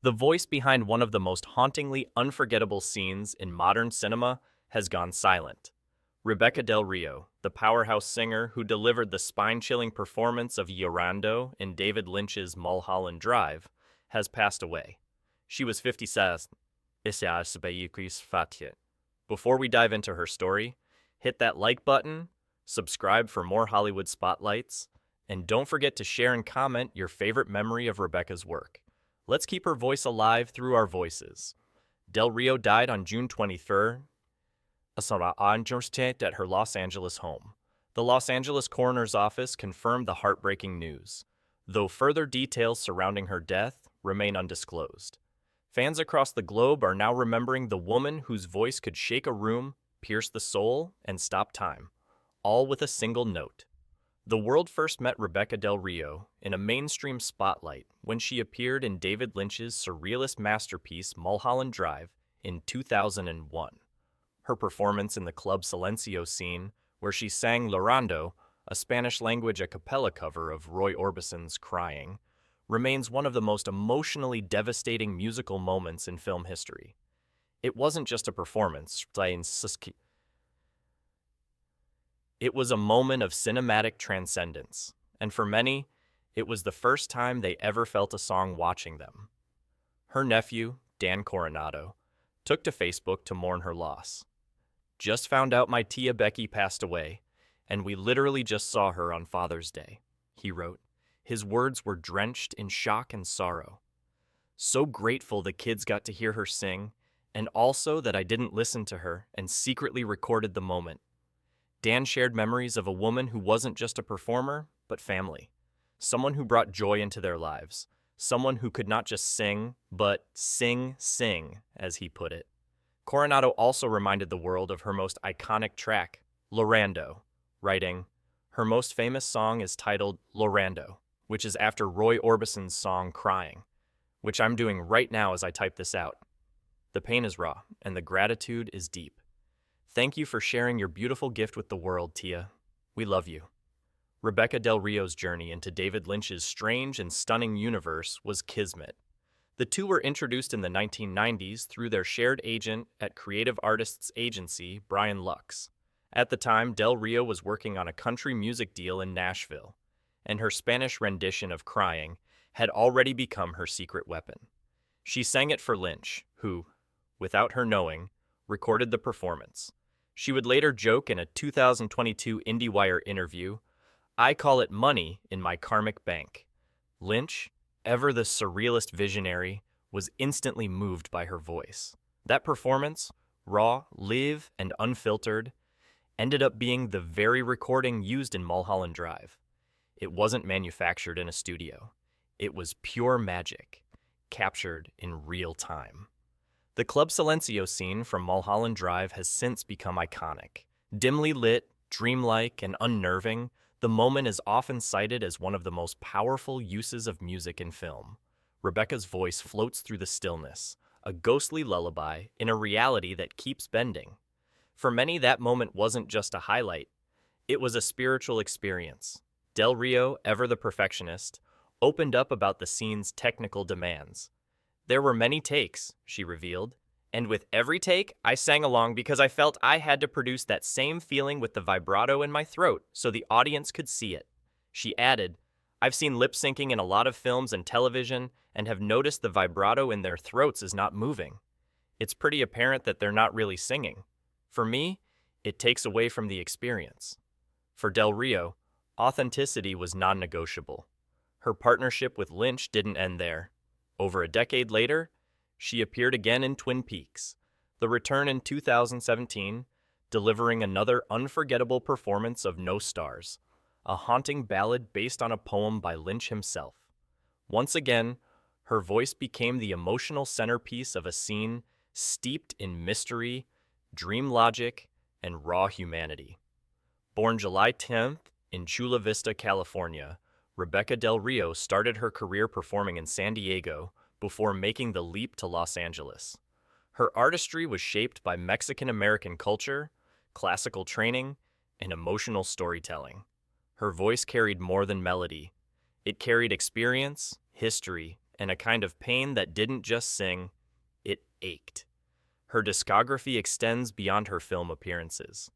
The voice behind one of the most hauntingly unforgettable scenes in modern cinema has gone silent. Rebekah Del Rio, the powerhouse singer who delivered the spine-chilling performance of Llorando in David Lynch's Mulholland Drive, has passed away. She was 57. Before we dive into her story, hit that like button, subscribe for more Hollywood spotlights, and don't forget to share and comment your favorite memory of Rebekah's work. Let's keep her voice alive through our voices. Del Rio died on June 23rd at her Los Angeles home. The Los Angeles coroner's office confirmed the heartbreaking news, though further details surrounding her death remain undisclosed. Fans across the globe are now remembering the woman whose voice could shake a room, pierce the soul, and stop time, all with a single note. The world first met Rebekah Del Rio in a mainstream spotlight when she appeared in David Lynch's surrealist masterpiece Mulholland Drive in 2001. Her performance in the club Silencio scene, where she sang Llorando, a Spanish-language a cappella cover of Roy Orbison's Crying, remains one of the most emotionally devastating musical moments in film history. It wasn't just a performance, it was a moment of cinematic transcendence, and for many, it was the first time they ever felt a song watching them. Her nephew, Dan Coronado, took to Facebook to mourn her loss. "Just found out my tia Becky passed away, and we literally just saw her on Father's Day," he wrote. His words were drenched in shock and sorrow. "So grateful the kids got to hear her sing, and also that I didn't listen to her and secretly recorded the moment." Dan shared memories of a woman who wasn't just a performer, but family. Someone who brought joy into their lives. Someone who could not just sing, but sing, as he put it. Coronado also reminded the world of her most iconic track, Llorando, writing, "Her most famous song is titled Llorando, which is after Roy Orbison's song Crying, which I'm doing right now as I type this out. The pain is raw, and the gratitude is deep. Thank you for sharing your beautiful gift with the world, Tia. We love you." Rebekah Del Rio's journey into David Lynch's strange and stunning universe was kismet. The two were introduced in the 1990s through their shared agent at creative artists agency Brian Lux. At the time, Del Rio was working on a country music deal in Nashville, and her Spanish rendition of Crying had already become her secret weapon. She sang it for Lynch, who, without her knowing, recorded the performance. She would later joke in a 2022 IndieWire interview, "I call it money in my karmic bank." Lynch, ever the surrealist visionary, was instantly moved by her voice. That performance, raw, live, and unfiltered, ended up being the very recording used in Mulholland Drive. It wasn't manufactured in a studio. It was pure magic, captured in real time. The Club Silencio scene from Mulholland Drive has since become iconic. Dimly lit, dreamlike, and unnerving, the moment is often cited as one of the most powerful uses of music in film. Rebekah's voice floats through the stillness, a ghostly lullaby in a reality that keeps bending. For many, that moment wasn't just a highlight. It was a spiritual experience. Del Rio, ever the perfectionist, opened up about the scene's technical demands. "There were many takes," she revealed, "and with every take, I sang along because I felt I had to produce that same feeling with the vibrato in my throat so the audience could see it." She added, "I've seen lip-syncing in a lot of films and television and have noticed the vibrato in their throats is not moving. It's pretty apparent that they're not really singing. For me, it takes away from the experience." For Del Rio, authenticity was non-negotiable. Her partnership with Lynch didn't end there. Over a decade later, she appeared again in Twin Peaks, The Return in 2017, delivering another unforgettable performance of No Stars, a haunting ballad based on a poem by Lynch himself. Once again, her voice became the emotional centerpiece of a scene steeped in mystery, dream logic, and raw humanity. Born July 10th in Chula Vista, California, Rebekah Del Rio started her career performing in San Diego before making the leap to Los Angeles. Her artistry was shaped by Mexican-American culture, classical training, and emotional storytelling. Her voice carried more than melody. It carried experience, history, and a kind of pain that didn't just sing, it ached. Her discography extends beyond her film appearances.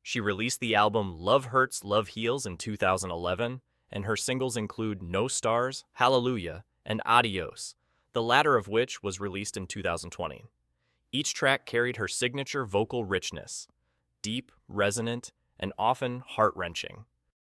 She released the album Love Hurts, Love Heals in 2011, and her singles include No Stars, Hallelujah, and Adios, the latter of which was released in 2020. Each track carried her signature vocal richness, deep, resonant, and often heart-wrenching.